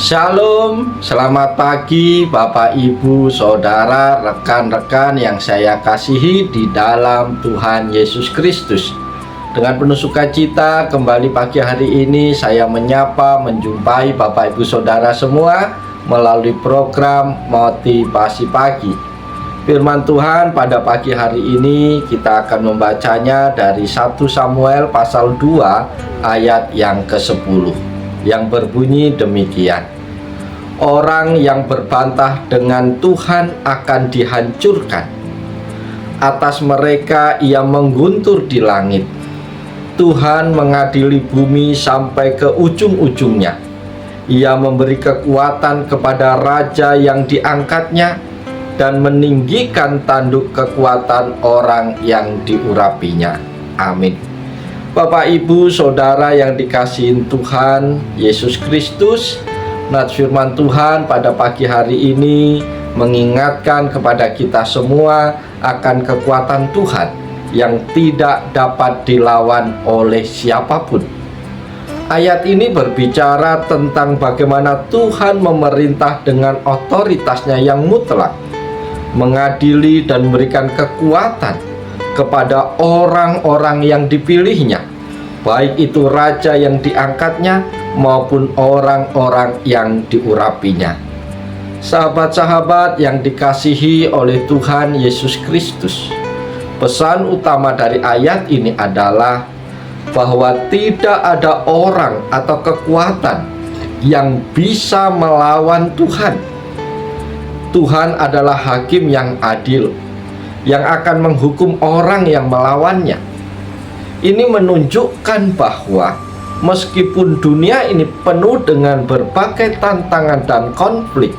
Shalom, selamat pagi Bapak Ibu, Saudara, rekan-rekan yang saya kasihi di dalam Tuhan Yesus Kristus. Dengan penuh sukacita kembali pagi hari ini saya menjumpai Bapak Ibu Saudara semua melalui program Motivasi Pagi. Firman Tuhan pada pagi hari ini kita akan membacanya dari 1 Samuel pasal 2 ayat yang ke-10 yang berbunyi demikian. Orang yang berbantah dengan Tuhan akan dihancurkan. Atas mereka ia mengguntur di langit. Tuhan mengadili bumi sampai ke ujung-ujungnya. Ia memberi kekuatan kepada raja yang diangkatnya dan meninggikan tanduk kekuatan orang yang diurapinya. Amin. Bapak, Ibu, Saudara yang dikasihi Tuhan Yesus Kristus, nats firman Tuhan pada pagi hari ini mengingatkan kepada kita semua akan kekuatan Tuhan yang tidak dapat dilawan oleh siapapun. Ayat ini berbicara tentang bagaimana Tuhan memerintah dengan otoritasnya yang mutlak, mengadili dan memberikan kekuatan kepada orang-orang yang dipilihnya, baik itu raja yang diangkatnya maupun orang-orang yang diurapinya. Sahabat-sahabat yang dikasihi oleh Tuhan Yesus Kristus, pesan utama dari ayat ini adalah bahwa tidak ada orang atau kekuatan yang bisa melawan Tuhan. Tuhan adalah hakim yang adil, yang akan menghukum orang yang melawannya. Ini menunjukkan bahwa meskipun dunia ini penuh dengan berbagai tantangan dan konflik,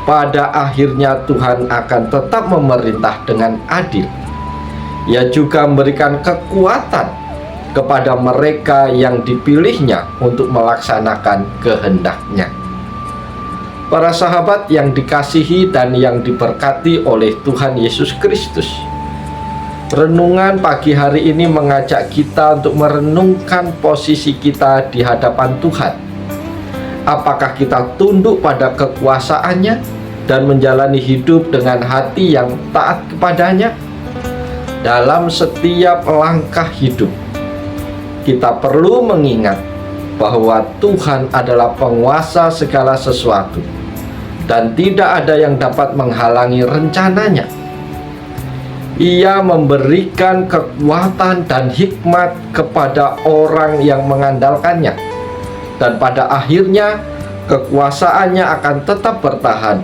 pada akhirnya Tuhan akan tetap memerintah dengan adil. Ia juga memberikan kekuatan kepada mereka yang dipilihnya untuk melaksanakan kehendak-Nya. Para sahabat yang dikasihi dan yang diberkati oleh Tuhan Yesus Kristus, renungan pagi hari ini mengajak kita untuk merenungkan posisi kita di hadapan Tuhan. Apakah kita tunduk pada kekuasaannya dan menjalani hidup dengan hati yang taat kepadanya? Dalam setiap langkah hidup, kita perlu mengingat bahwa Tuhan adalah penguasa segala sesuatu dan tidak ada yang dapat menghalangi rencananya. Ia memberikan kekuatan dan hikmat kepada orang yang mengandalkannya, dan pada akhirnya kekuasaannya akan tetap bertahan,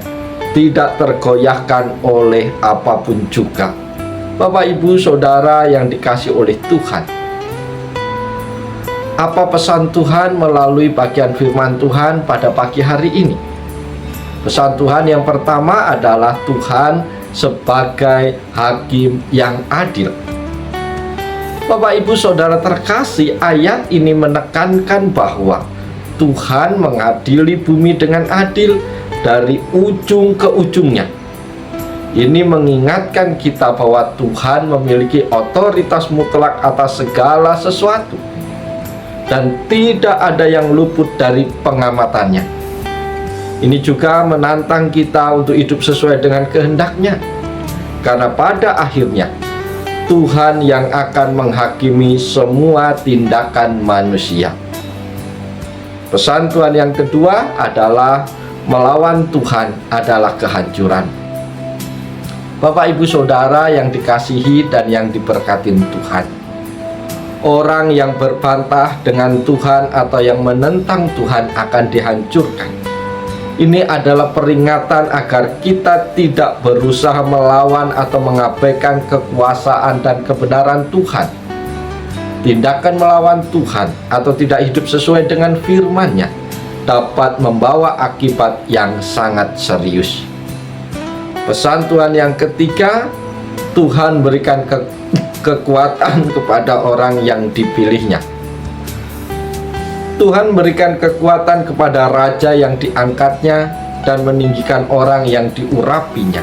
tidak tergoyahkan oleh apapun juga. Bapak, Ibu, Saudara yang dikasihi oleh Tuhan, apa pesan Tuhan melalui bagian firman Tuhan pada pagi hari ini? Pesan Tuhan yang pertama adalah Tuhan sebagai hakim yang adil. Bapak, Ibu, Saudara terkasih, ayat ini menekankan bahwa Tuhan mengadili bumi dengan adil dari ujung ke ujungnya. Ini mengingatkan kita bahwa Tuhan memiliki otoritas mutlak atas segala sesuatu dan tidak ada yang luput dari pengamatannya. Ini juga menantang kita untuk hidup sesuai dengan kehendak-Nya, karena pada akhirnya Tuhan yang akan menghakimi semua tindakan manusia. Pesan Tuhan yang kedua adalah melawan Tuhan adalah kehancuran. Bapak, Ibu, Saudara yang dikasihi dan yang diberkati Tuhan, orang yang berbantah dengan Tuhan atau yang menentang Tuhan akan dihancurkan. Ini adalah peringatan agar kita tidak berusaha melawan atau mengabaikan kekuasaan dan kebenaran Tuhan. Tindakan melawan Tuhan atau tidak hidup sesuai dengan firman-Nya dapat membawa akibat yang sangat serius. Pesan Tuhan yang ketiga, Tuhan berikan kekuatan kepada orang yang dipilihnya. Tuhan berikan kekuatan kepada raja yang diangkatnya dan meninggikan orang yang diurapinya.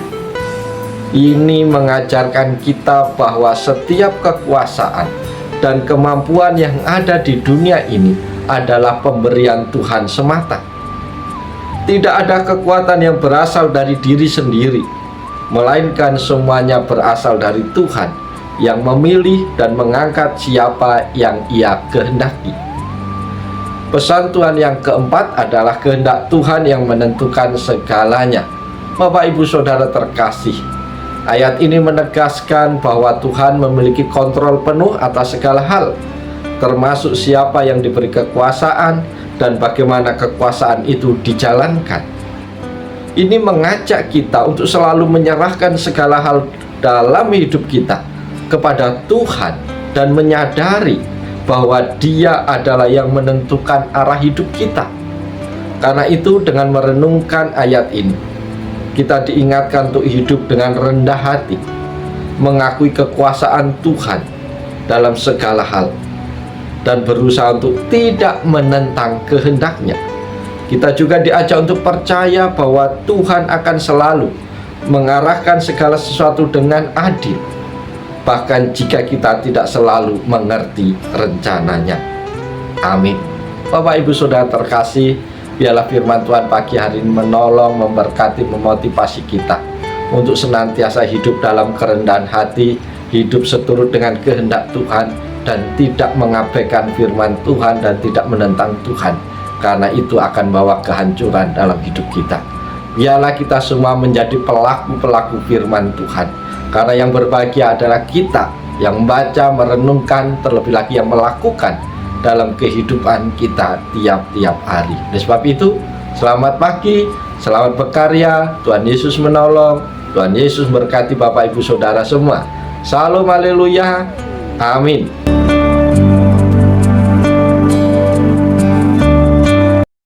Ini mengajarkan kita bahwa setiap kekuasaan dan kemampuan yang ada di dunia ini adalah pemberian Tuhan semata. Tidak ada kekuatan yang berasal dari diri sendiri, melainkan semuanya berasal dari Tuhan yang memilih dan mengangkat siapa yang Ia kehendaki. Pesan Tuhan yang keempat adalah kehendak Tuhan yang menentukan segalanya. Bapak Ibu Saudara terkasih, ayat ini menegaskan bahwa Tuhan memiliki kontrol penuh atas segala hal, termasuk siapa yang diberi kekuasaan dan bagaimana kekuasaan itu dijalankan. Ini mengajak kita untuk selalu menyerahkan segala hal dalam hidup kita kepada Tuhan dan menyadari bahwa Dia adalah yang menentukan arah hidup kita. Karena itu, dengan merenungkan ayat ini, kita diingatkan untuk hidup dengan rendah hati, mengakui kekuasaan Tuhan dalam segala hal, dan berusaha untuk tidak menentang kehendak-Nya. Kita juga diajak untuk percaya bahwa Tuhan akan selalu mengarahkan segala sesuatu dengan adil, bahkan jika kita tidak selalu mengerti rencananya. Amin. Bapak Ibu Saudara terkasih, biarlah firman Tuhan pagi hari ini menolong, memberkati, memotivasi kita untuk senantiasa hidup dalam kerendahan hati, hidup seturut dengan kehendak Tuhan, dan tidak mengabaikan firman Tuhan dan tidak menentang Tuhan, karena itu akan bawa kehancuran dalam hidup kita. Biarlah kita semua menjadi pelaku-pelaku firman Tuhan, karena yang berbahagia adalah kita yang membaca, merenungkan, terlebih lagi yang melakukan dalam kehidupan kita tiap-tiap hari. Oleh sebab itu, selamat pagi, selamat berkarya, Tuhan Yesus menolong, Tuhan Yesus berkati Bapak Ibu Saudara semua. Salam, haleluya, amin.